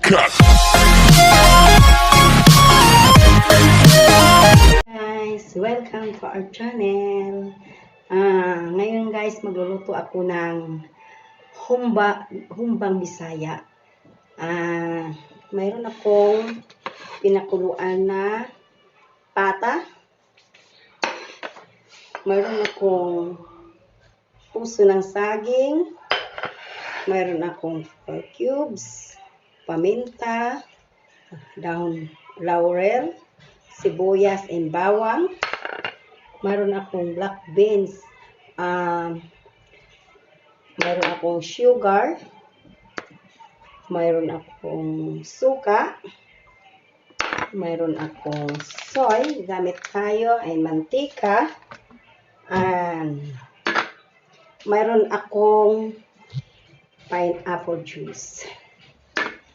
cut. Guys, welcome to our channel. Ngayon guys, magluluto ako ng humbang Bisaya. Mayroon akong pinakuluan na pata. Mayroon akong puso ng saging. Mayroon akong 4 cubes, paminta, dahon laurel, sibuyas and bawang. Mayroon akong black beans. Mayroon akong sugar. Mayroon akong suka. Mayroon akong soy. Gamit tayo ay mantika. And mayroon akong pineapple juice.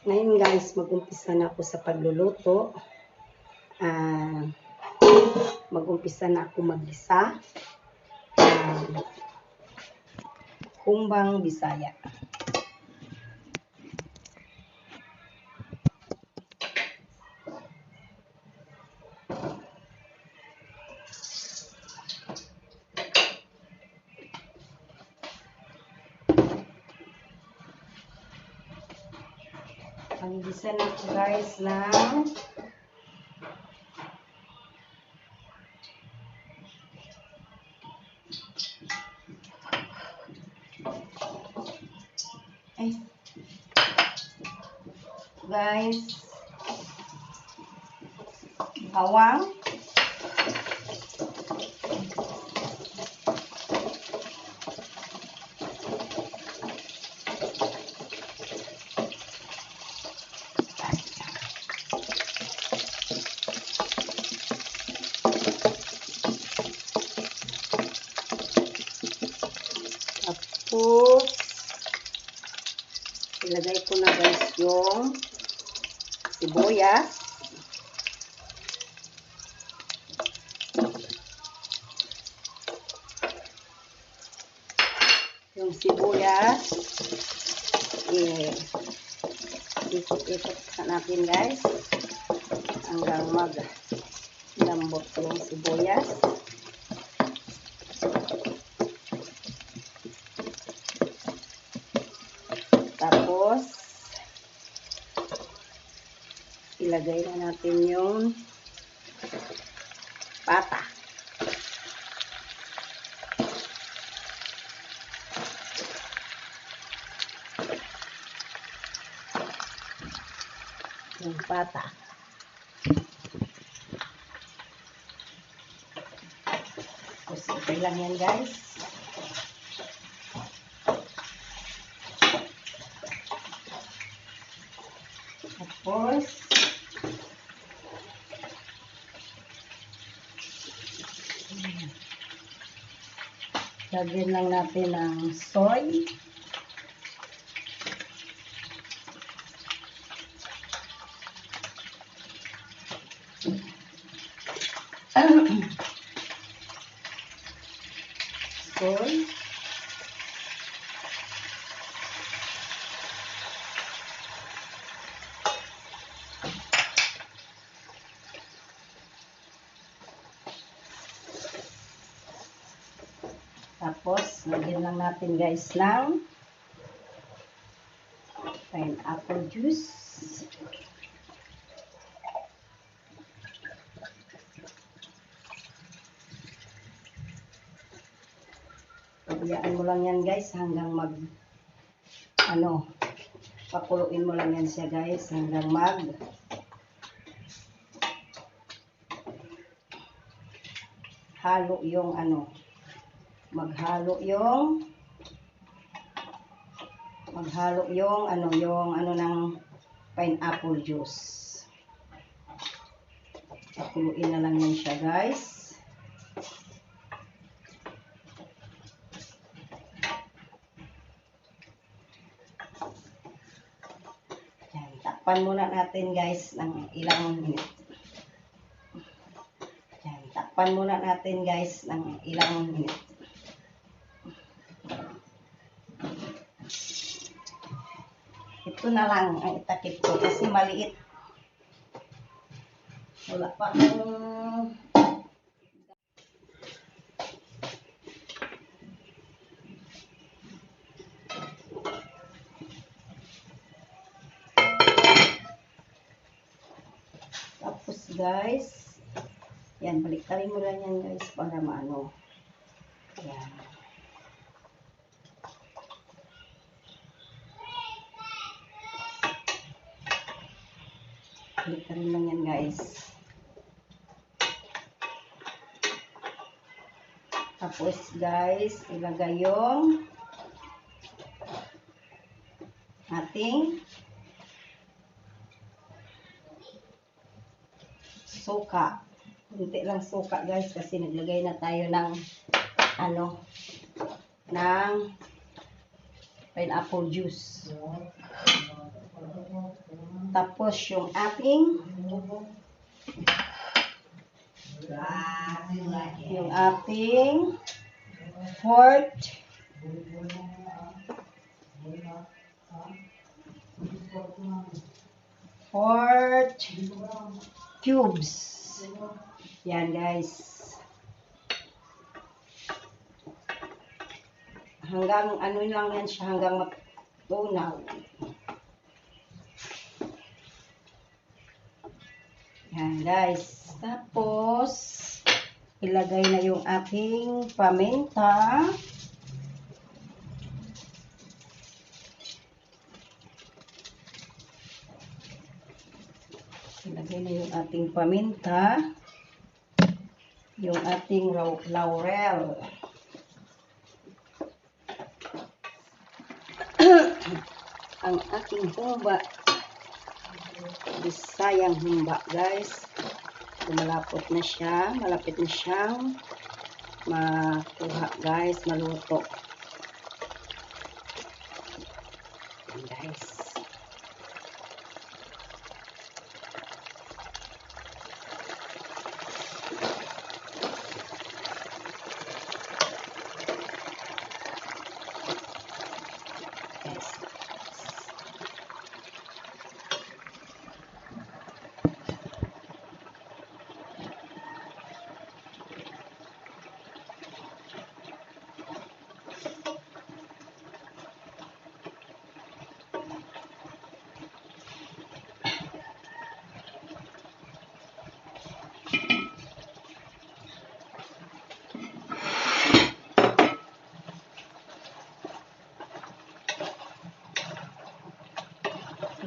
Ngayon guys, mag-umpisa na ako sa pagluluto. Mag-umpisa na ako maggisa. Humbang Bisaya. Mag-gisa na ako guys ng bawang, tapos ilagay ko na guys yung sibuyas. Yung sibuyas, ikot-ikot natin guys hanggang maglambot yung sibuyas. Tapos ilagay na natin yung pata. Yung pata. Tapos okay lang yan guys. Tapos lagyan lang natin ng soy. Soy. Tapos, lagyan lang natin guys ng pineapple juice. Pagbayaan mo lang yan guys hanggang pakuluin mo lang yan siya guys hanggang maghalo yung ng pineapple juice. Pakuluin na lang yan siya guys. Takpan muna natin guys ng ilang minute. Takpan muna natin guys ng ilang minute. Ito na lang ang itakip ko kasi maliit. Wala pa akong tapos guys, yan, baliktarin mo lang yan guys para maano. Yan. Baliktarin lang yan guys. Tapos guys, ilagay yung ating suka. Kunti lang suka guys kasi naglagay na tayo ng ano, ng pineapple juice. Tapos yung ating pork cubes. Yan guys. Hanggang ano lang yan siya, hanggang matunaw. Yan guys. Tapos ilagay na yung ating paminta. Ilagay na yung ating paminta. Yung ating laurel. Ang ating humba. Bisayang humba guys. Malapit na siya. Malapit na siyang makuha guys. Maluto. Ayan guys.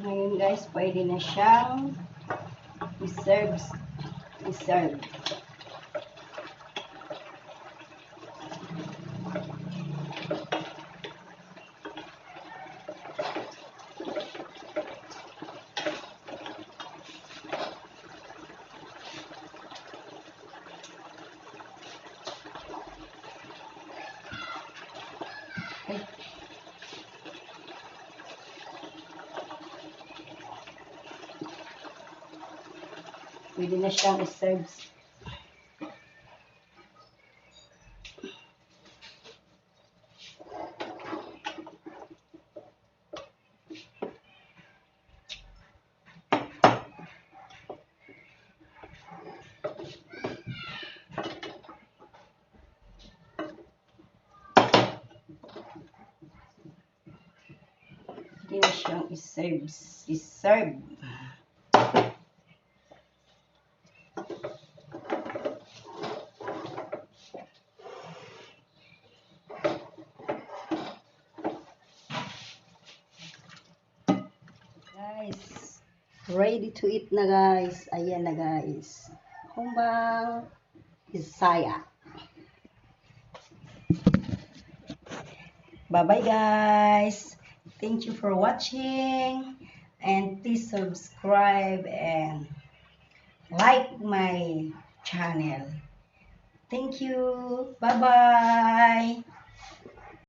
Ngayon guys, pwede na siyang i-serve. Pwede na siyang i-serve. Pwede na siyang i-serve. Guys, ready to eat na guys. Ayan na guys. Humbang Bisaya. Bye-bye guys. Thank you for watching. And please subscribe and like my channel. Thank you. Bye-bye.